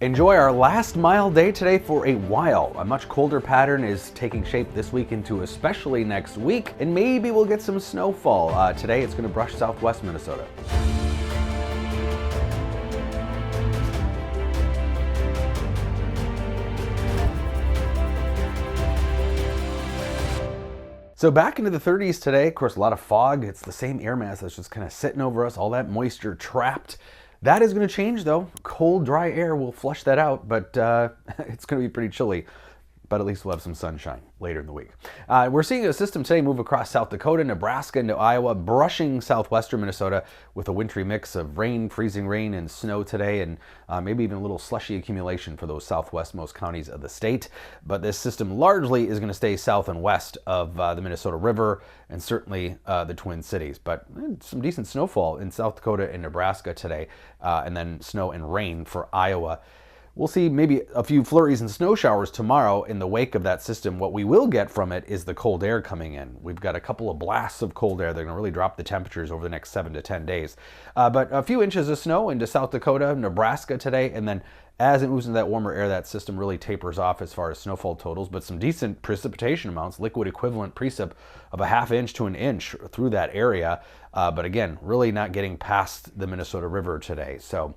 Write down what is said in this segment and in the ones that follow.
Enjoy our last mild day today for a while. A much colder pattern is taking shape this week into especially next week, and maybe we'll get some snowfall. Today it's going to brush southwest Minnesota. So back into the 30s today, of course, a lot of fog. It's the same air mass that's just kind of sitting over us, all that moisture trapped. That is going to change though. Cold, dry air will flush that out, but it's going to be pretty chilly. But at least we'll have some sunshine later in the week. We're seeing a system today move across South Dakota, Nebraska, into Iowa, brushing southwestern Minnesota with a wintry mix of rain, freezing rain, and snow today, and maybe even a little slushy accumulation for those southwestmost counties of the state. But this system largely is going to stay south and west of the Minnesota River and certainly the Twin Cities. But some decent snowfall in South Dakota and Nebraska today, and then snow and rain for Iowa. We'll see maybe a few flurries and snow showers tomorrow in the wake of that system. What we will get from it is the cold air coming in. We've got a couple of blasts of cold air. They're going to really drop the temperatures over the next 7 to 10 days. But a few inches of snow into South Dakota, Nebraska today, and then as it moves into that warmer air, that system really tapers off as far as snowfall totals, but some decent precipitation amounts, liquid equivalent precip of a ½ inch to an inch through that area. But again, really not getting past the Minnesota River today. So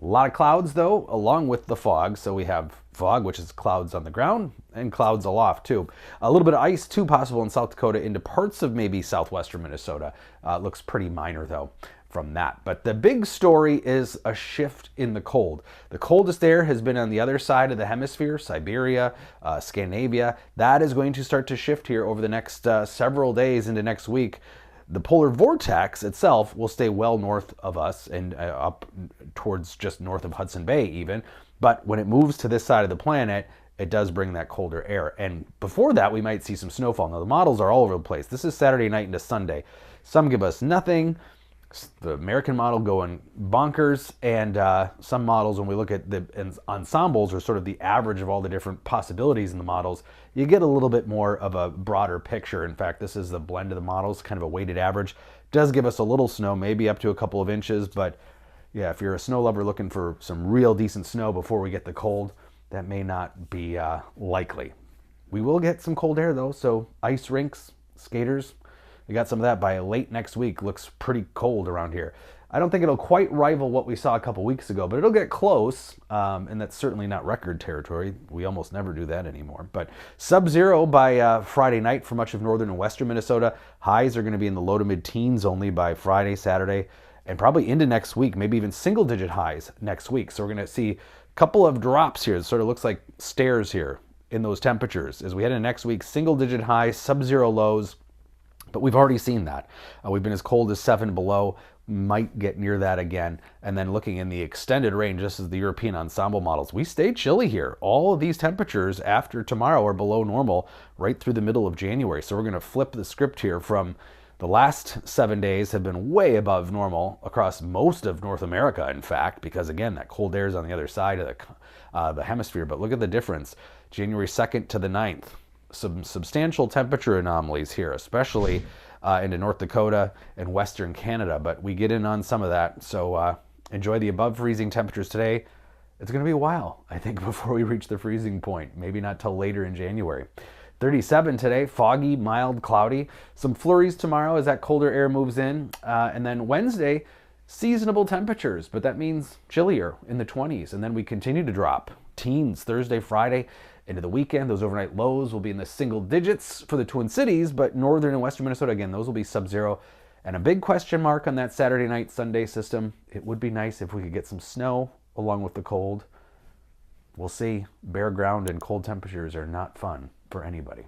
a lot of clouds, though, along with the fog. So we have fog, which is clouds on the ground, and clouds aloft, too. A little bit of ice, too, possible in South Dakota into parts of maybe southwestern Minnesota. Looks pretty minor, though, from that. But the big story is a shift in the cold. The coldest air has been on the other side of the hemisphere, Siberia, Scandinavia. That is going to start to shift here over the next several days into next week. The polar vortex itself will stay well north of us and up towards just north of Hudson Bay even. But when it moves to this side of the planet, it does bring that colder air. And before that, we might see some snowfall. Now, the models are all over the place. This is Saturday night into Sunday. Some give us nothing. The American model going bonkers, and some models, when we look at the ensembles, or sort of the average of all the different possibilities in the models, you get a little bit more of a broader picture. In fact, this is the blend of the models, kind of a weighted average. Does give us a little snow, maybe up to a couple of inches, but yeah, if you're a snow lover looking for some real decent snow before we get the cold, that may not be likely. We will get some cold air though, so ice rinks, skaters, we got some of that by late next week. Looks pretty cold around here. I don't think it'll quite rival what we saw a couple weeks ago, but it'll get close, and that's certainly not record territory. We almost never do that anymore. But sub-zero by Friday night for much of northern and western Minnesota. Highs are going to be in the low to mid-teens only by Friday, Saturday, and probably into next week, maybe even single-digit highs next week. So we're going to see a couple of drops here. It sort of looks like stairs here in those temperatures. As we head into next week, single-digit highs, sub-zero lows. But we've already seen that. We've been as cold as 7 below, might get near that again. And then looking in the extended range, just as the European ensemble models, we stay chilly here. All of these temperatures after tomorrow are below normal right through the middle of January. So we're going to flip the script here from the last 7 days have been way above normal across most of North America, in fact, because again, that cold air is on the other side of the hemisphere. But look at the difference, January 2nd to the 9th. Some substantial temperature anomalies here, especially into North Dakota and Western Canada, but we get in on some of that. So enjoy the above freezing temperatures today. It's going to be a while, I think, before we reach the freezing point. Maybe not till later in January. 37 today, foggy, mild, cloudy. Some flurries tomorrow as that colder air moves in. And then Wednesday, seasonable temperatures, but that means chillier in the 20s. And then we continue to drop. Teens Thursday, Friday, into the weekend. Those overnight lows will be in the single digits for the Twin Cities, but northern and western Minnesota, again, those will be sub-zero. And a big question mark on that Saturday night, Sunday system. It would be nice if we could get some snow along with the cold. We'll see. Bare ground and cold temperatures are not fun for anybody.